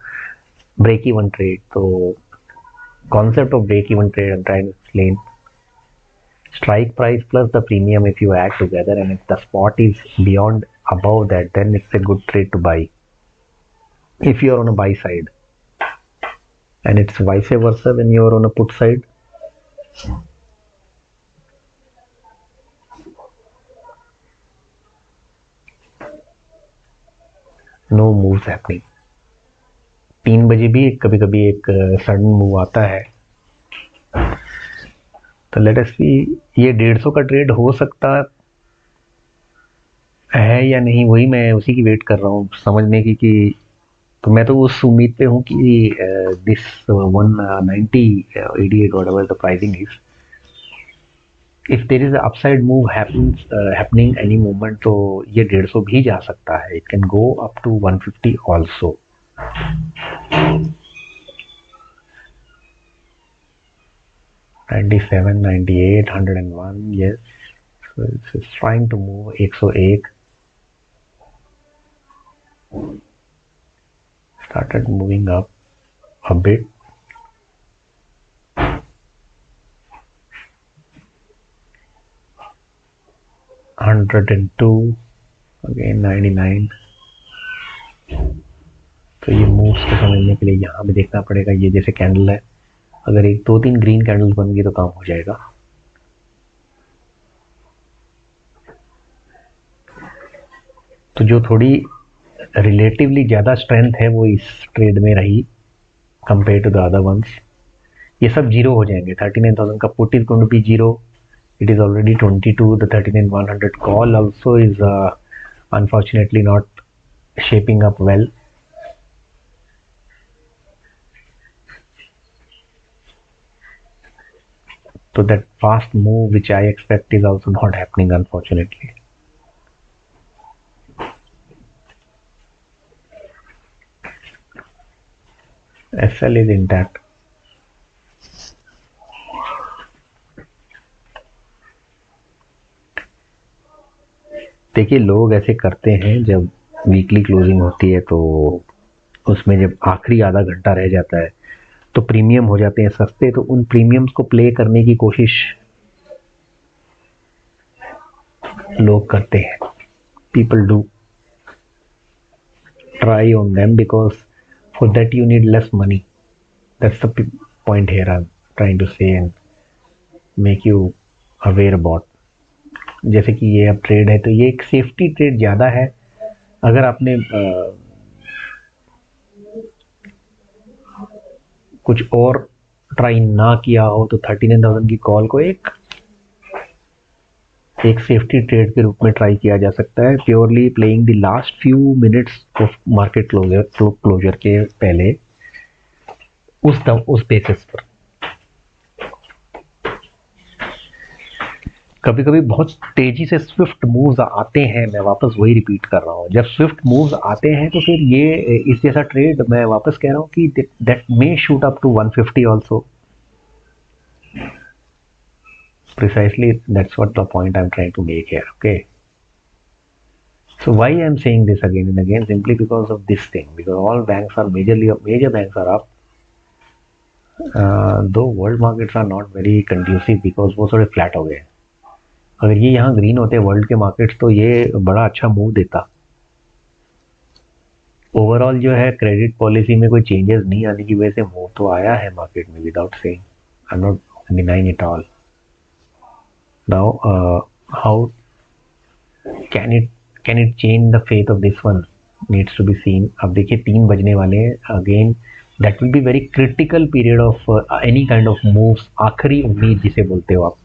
break even trade. तो concept of break even trade I'm trying to explain: strike price plus the premium, if you add together and if the spot is beyond above that, then it's a good trade to buy if you are on a buy side, and it's vice versa when you are on a put side. No moves happening. 3 बजे भी कभी कभी एक sudden move आता है, तो let us सी ये 150 का ट्रेड हो सकता है या नहीं, वही मैं उसी की वेट कर रहा हूँ समझने की कि तो मैं तो उस उम्मीद पे हूँ कि this 190 88 whatever the pricing is, if there is a upside move happening any moment, तो ये 150 भी जा सकता है. It can go up to 150 also. $97, $98, $101, yes. So it's trying to move 101. Started moving up a bit. $102, again 99. तो ये moves को समझने के लिए यहाँ पे देखना पड़ेगा. ये जैसे कैंडल है, अगर एक 2-3 ग्रीन कैंडल्स बन गई तो काम हो जाएगा. तो जो थोड़ी रिलेटिवली ज़्यादा स्ट्रेंथ है वो इस ट्रेड में रही compare to the other ones. ये सब जीरो हो जाएंगे. 39,000 का put is going to be zero. It is already 22. The 39,100 call also is unfortunately not shaping up well. So that fast move which I expect is also not happening, unfortunately. SL is intact. देखिए लोग ऐसे करते हैं, जब weekly closing होती है तो उसमें जब आखिरी आधा घंटा रह जाता है तो प्रीमियम हो जाते हैं सस्ते, तो उन प्रीमियम्स को प्ले करने की कोशिश लोग करते हैं. People do try on them because for that you need less money. That's the point here I am trying to say and make you aware about. जैसे कि ये अब ट्रेड है तो ये एक सेफ्टी ट्रेड ज़्यादा है. अगर आपने कुछ और ट्राई ना किया हो तो 39,000 की कॉल को एक सेफ्टी ट्रेड के रूप में ट्राई किया जा सकता है. Purely playing the last few minutes of market closure के पहले उस बेसिस पर. कभी कभी बहुत तेजी से स्विफ्ट मूव्स आते हैं. मैं वापस वही रिपीट कर रहा हूँ, जब स्विफ्ट मूव्स आते हैं तो फिर ये इस जैसा ट्रेड मैं वापस कह रहा हूँ कि that may shoot up to 150 also. Precisely, that's what the point I'm trying to make here. Okay, so why I'm saying this again and again? Simply because of this thing, because all banks are major banks are up. Though world markets are not very conducive because वो थोड़े flat हो गए. अगर ये यहाँ green होते world के markets तो ये बड़ा अच्छा मूव देता. ओवरऑल जो है क्रेडिट पॉलिसी में कोई चेंजेस नहीं आने की वजह से मूव तो आया है मार्केट में, without saying. I am not denying it all. Now how can can it change the faith of this one, needs to be seen. अब देखिए 3 बजने वाले हैं again, that will be very critical period of any kind of moves. आखिरी उम्मीद जिसे बोलते हो आप,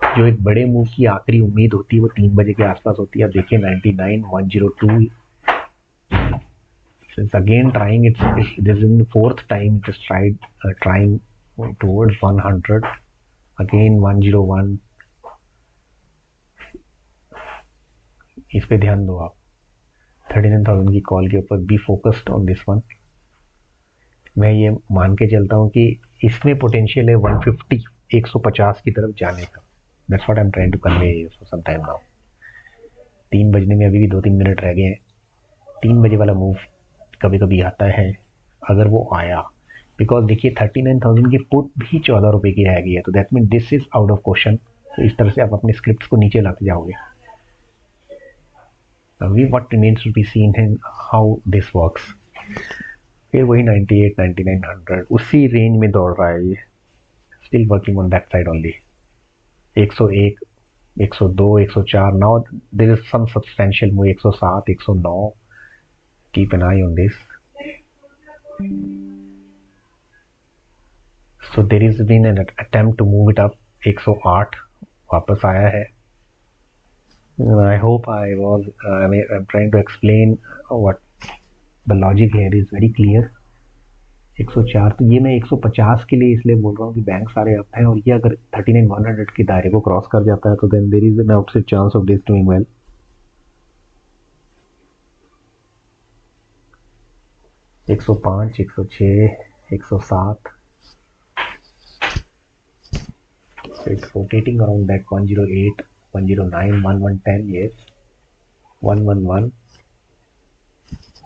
जो एक बड़े मूव की आखिरी उम्मीद होती है वो 3 बजे के आसपास होती है। अब देखिए 99 102 is again trying, this is in the fourth time it is trying towards 100, again 101। इस पे ध्यान दो आप, 39,000 की कॉल के ऊपर, be focused on this one. मैं ये मान के चलता हूँ कि इसमें पोटेंशियल है 150 150 की तरफ जाने का। That's what I am trying to convey for some time now. 3 बजने में अभी भी 2-3 मिनट रह गए हैं। 3 बजे वाला मूव कभी कभी आता है, अगर वो आया, बिकॉज देखिए 39,000 की पुट भी 14 रुपए की रह गई है, तो that mean this is out of question. तो इस तरह से आप अपने स्क्रिप्ट को नीचे लाते जाओगे। अभी what remains to be seen है हाउ दिस वर्क्स। फिर वही 98 99 100 उसी रेंज में दौड़ रहा है ये, still working on that side only. 101 102 104, now there is some substantial move, 107 109। Keep an eye on this. So there is been an attempt to move it up. 108 वापस आया है। I hope I'm trying to explain what the logic here is very clear। 104, तो ये मैं 150 के लिए इसलिए बोल रहा हूँ कि बैंक सारे अप हैं, और ये अगर 39,100 के दायरे को क्रॉस कर जाता है तो then there is an outside chance of this doing well। एक 105 106 107, so it's rotating around that 108 109 1110, yes 111।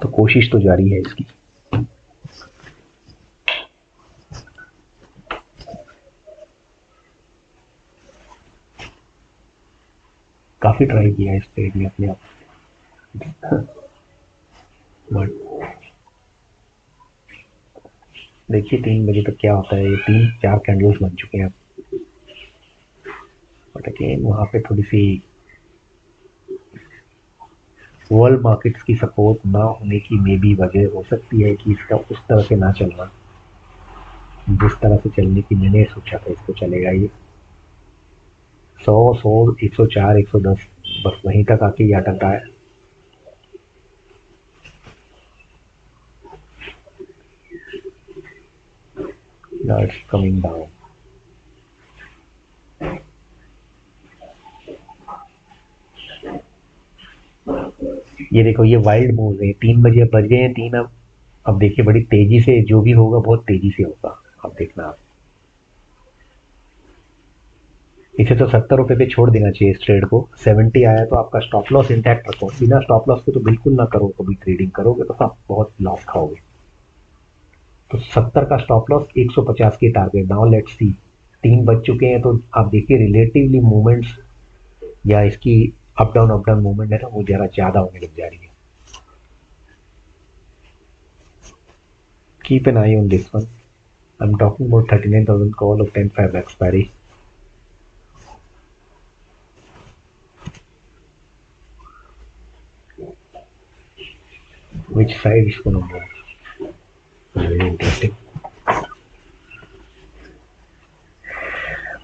तो कोशिश तो जारी है इसकी। काफी ट्राई किया इस ट्रेड में अपने आप, बट देखिए 3 बजे तक क्या होता है। ये 3-4 कैंडल्स बन चुके हैं, बट अगेन वहां पे थोड़ी सी वर्ल्ड मार्केट्स की सपोर्ट ना होने की मे भी वजह हो सकती है कि इसका उस तरह से ना चलना जिस तरह से चलने की मैंने सोचा था इसको चलेगा। ये 100 104 110 बस वहीं तक आके ये अटक रहा है। Now it's coming down। ये देखो ये वाइल्ड मूव है। 3 बजे बज गए हैं 3। अब देखिए बड़ी तेजी से जो भी होगा बहुत तेजी से होगा। अब देखना आप, इसे तो 70 रुपए पे छोड़ देना चाहिए इस ट्रेड को। 70 आया तो आपका स्टॉप लॉस इंटैक्ट रखो। बिना स्टॉप लॉस के तो बिल्कुल ना करो, कभी ट्रेडिंग करोगे तो आप बहुत लॉस खाओगे। तो 70 का स्टॉप लॉस, 150 की टारगेट। नाउ लेट्स सी, 3 बज चुके हैं तो आप देखिए रिलेटिवली मूवमेंट्स या इसकी अप डाउन मूवमेंट है ना, वो जरा ज्यादा होने लग जा रही है। Keep an eye on this one. I am talking about 39,000 call of 10-5 expiry. Which side is going to move? Very interesting।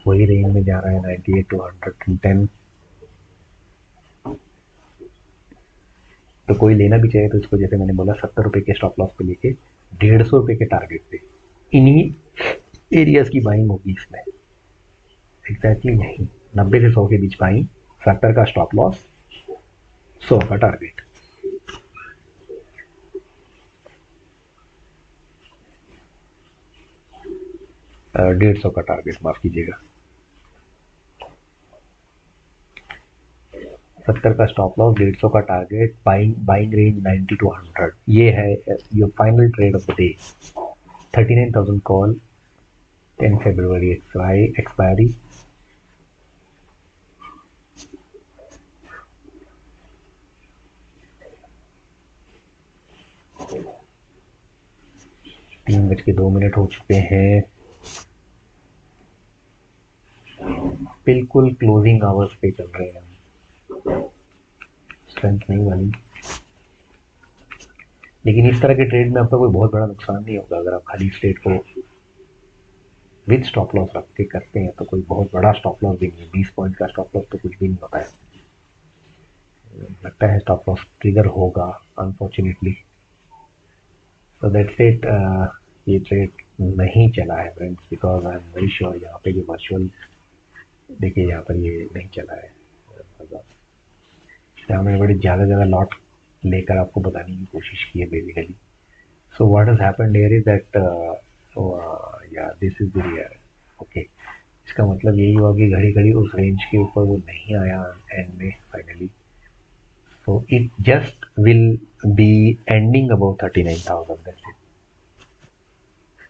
वही रेंज में जा रहा है 98 to 110। तो कोई लेना भी चाहिए तो इसको जैसे मैंने बोला 70 रुपए के स्टॉप लॉस पे लेके 150 रुपए के टारगेट पे इन्हीं एरियाज की बाइंग होगी इसमें। एग्जैक्टली यही 90 से 100 के बीच बाइंग, 70 का स्टॉप लॉस, 100 का टारगेट। और 150 का टारगेट, माफ कीजिएगा। 70 का स्टॉप लॉस, 150 का टारगेट, बाइंग रेंज 90 to 100। ये है your final trade off the day. 39,000 call, 10 February expiry. तीन बज के 2 मिनट हो चुके हैं। बिल्कुल क्लोजिंग आवर्स पे चल रहे हैं। स्ट्रेंथ नहीं बनी। लेकिन इस तरह के ट्रेड में आपका कोई बहुत बड़ा नुकसान नहीं होगा अगर आप खाली स्ट्रेट को विद स्टॉप लॉस रख के करते हैं, तो कोई बहुत बड़ा स्टॉप लॉस भी नहीं है। 20 पॉइंट का स्टॉप लॉस तो कुछ भी नहीं होता है। लगता है स्टॉप लॉस ट्रिगर होगा अनफॉर्चुनेटली। तो दैट्स इट। ये ट्रेड नहीं चला है friends, because I am very sure यहाँ पे जो वर्चुअल देखिए यहाँ पर ये नहीं चला है। यहाँ मैंने बड़ी ज़्यादा लॉट लेकर आपको बताने की कोशिश की है basically. So what has happened here is that या this is the rear. Okay, इसका मतलब यही हुआ कि घड़ी घड़ी उस रेंज के ऊपर वो नहीं आया एंड में finally. So it just will be ending about 39,000। That's it.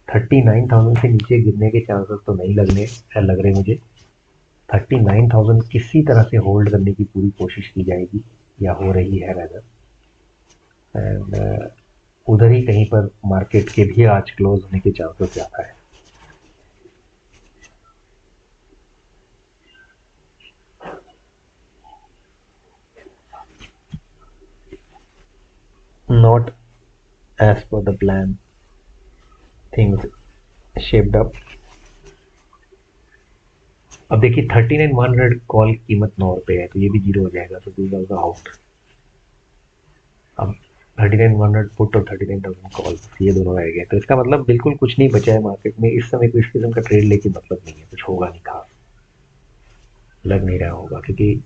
39,000 से नीचे गिरने के चांसेस तो नहीं लग रहे मुझे। 39,000 किसी तरह से होल्ड करने की पूरी कोशिश की जाएगी, या हो रही है रैदर। एंड उधर ही कहीं पर मार्केट के भी आज क्लोज होने के चांसेस ज़्यादा है। Not as per the plan things shaped up। अब देखिए 39,100 कॉल कीमत 9 रुपए है, तो ये भी जीरो हो जाएगा, तो दिस इज आउट। अब 39,100 पुट और 39,000 कॉल, ये दोनों रह गए, तो इसका मतलब बिल्कुल कुछ नहीं बचा है मार्केट में इस समय। इस किस्म का ट्रेड लेके मतलब नहीं है, कुछ होगा नहीं खास, लग नहीं रहा होगा, क्योंकि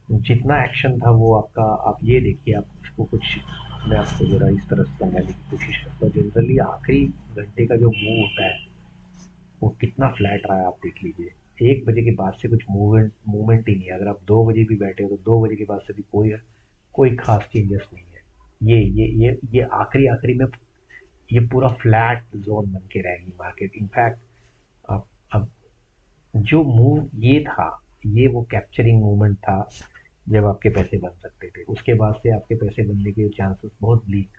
जितना एक्शन था वो आपका, आप ये देखिए, आप इसको कुछ, मैं आपको जरा इस तरह से समझाने की कोशिश करता हूँ। जनरली आखिरी घंटे का जो मूव होता है वो कितना फ्लैट रहा है आप देख लीजिए। 1 बजे के बाद से कुछ मूवमेंट ही नहीं है। अगर आप 2 बजे भी बैठे हो तो 2 बजे के बाद से भी कोई खास चेंजेस नहीं है। ये आखिरी में ये पूरा फ्लैट जोन बन के रहेगी मार्केट। इनफैक्ट अब जो मूव ये था, ये वो कैप्चरिंग मूवमेंट था जब आपके पैसे बन सकते थे। उसके बाद से आपके पैसे बनने के चांसेस बहुत ब्लीक,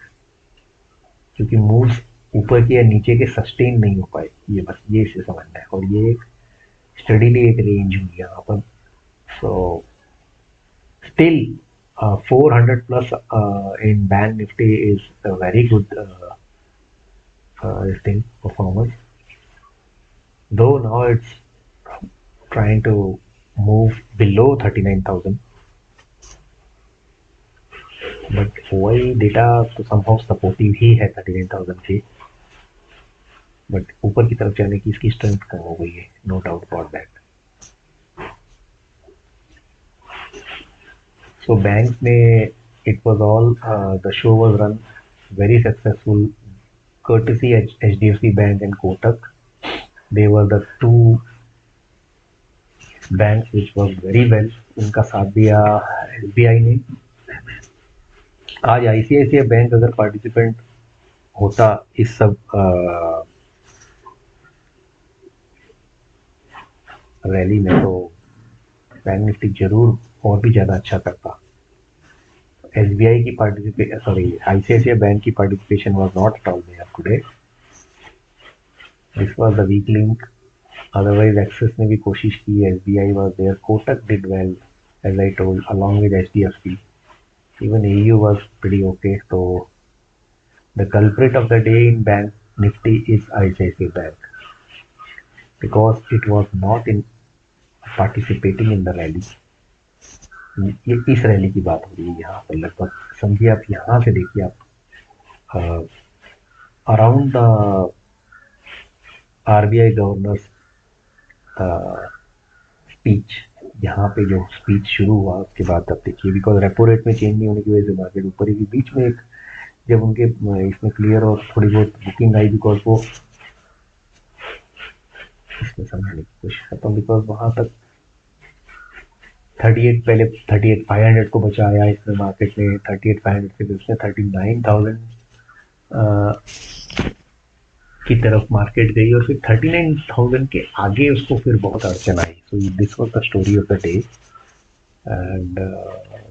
क्योंकि मूव्स ऊपर के या नीचे के सस्टेन नहीं हो पाए। ये बस ये इसे समझना है, और ये एक स्टडीली एक रेंज हुई यहाँ पर। So still 400 plus in bank Nifty is a very good thing performance, though now it's trying to move below 39,000, but वही डेटा तो समहाउ सपोर्टिव ही है 39,000 के। बट ऊपर की तरफ जाने की इसकी स्ट्रेंथ कम हो गई है, no doubt about that. So bank में it was all the show was ran very successful courtesy HDFC Bank and Kotak. They were the two banks which worked very well. उनका साथ दिया SBI ने। आज ICICI bank अगर participant होता इस सब रैली में, तो बैंक निफ्टी जरूर और भी ज़्यादा अच्छा करता। SBI की ICICI बैंक की participation was not at all there today. This was the weak link. Otherwise Axis ने भी कोशिश की, SBI was there, Kotak did well as I told, along with HDFC. Even AU was pretty okay. So the culprit of the day in bank nifty is ICICI Bank, because it was not in participating in the rally। ये इस rally की बात हो रही है यहाँ पर। लगभग समझिए आप, यहाँ से देखिए आप, around the RBI governors speech, यहाँ पे जो स्पीच शुरू हुआ उसके बाद आप देखिए, बिकॉज रेपो रेट में चेंज नहीं होने की वजह से मार्केट ऊपर ही, बीच में एक जब उनके इसमें क्लियर और थोड़ी बहुत बुकिंग आई, बिकॉज वो इसमें समझने की कोशिश करता हूँ, बिकॉज वहाँ तक 38 पहले 38,500 को बचाया इसमें मार्केट ने। 38,500 से फिर उसने 39,000 की तरफ मार्केट गई, और फिर 39,000 के आगे उसको फिर बहुत अड़चन आई। So this was the story of the day, and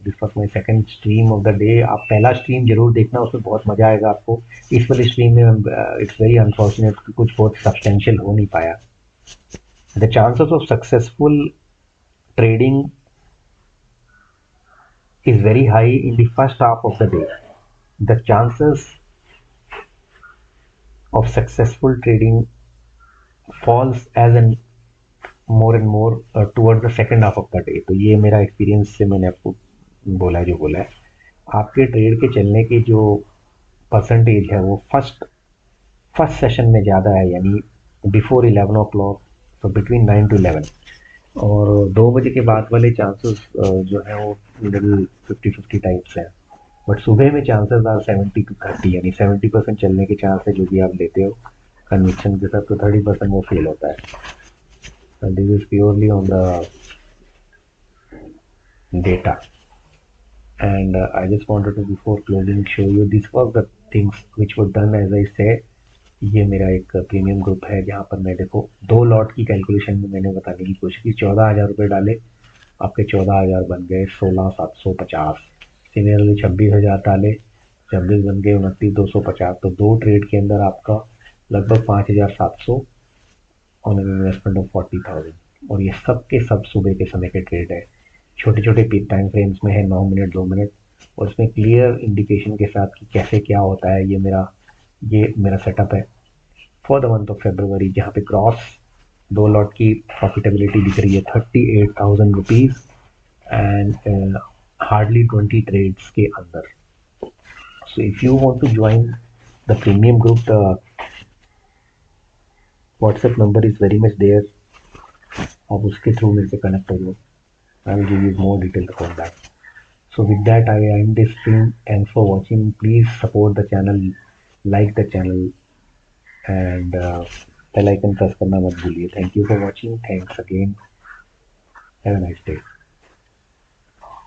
this was my second stream of the day. आप पहला स्ट्रीम जरूर देखना, उसमें बहुत मजा आएगा आपको। इस वाले स्ट्रीम में इट्स वेरी अनफॉर्चुनेट कि कुछ बहुत सब्सटेंशियल हो नहीं पाया। The chances of successful trading is very high in the first half of the day. The chances of successful trading falls as an more and more towards the second half of the day. तो ये मेरा experience से मैंने आपको बोला जो बोला है. आपके ट्रेड के चलने की जो परसेंटेज है वो फर्स्ट सेशन में ज़्यादा है, यानी बिफोर 11 o'clock, तो बिटवीन 9 to 11. और 2 बजे के बाद वाले चांसेस जो है वो मिडल 50-50 टाइप्स हैं. बट सुबह में चांसेस आर 70-30, यानी 70% चलने के चांस है जो भी आप लेते हो कन्विक्शन के साथ, तो 30% वो फेल होता है. This is purely on the data. And I just wanted to, before closing, show you this was the things which were done as I said. ये मेरा एक प्रीमियम ग्रुप है जहाँ पर मैं देखो 2 लॉट की कैलकुलेशन में मैंने बताने की कोशिश की. 14,000 रुपये डाले, आपके 14,000 बन गए 16,750. सिमिलरली 26,000 डाले, 26 बन गए 29,250. तो 2 ट्रेड के अंदर आपका लगभग 5,700 ऑन एन इन्वेस्टमेंट ऑफ 40,000. और ये सब के सब सुबह के समय के ट्रेड है. छोटे छोटे टाइम फ्रेम्स में है, 9 मिनट 2 मिनट, और इसमें क्लियर इंडिकेशन के साथ कि कैसे क्या होता है. ये मेरा सेटअप है for the month of February, जहाँ पे क्रॉस 2 लॉट की प्रॉफिटेबिलिटी दिख रही है 38,000 रुपीज एंड हार्डली 20 ट्रेड्स के अंदर. So if you want to join the premium group, the WhatsApp number is very much there. आप उसके थ्रू मेरे से कनेक्ट हो जाओ. I will give you more details about that. So with that, I end this stream. Thanks for watching. Please support the channel, like the channel, and bell icon press करना मत भूलिए. Thank you for watching. Thanks again. Have a nice day.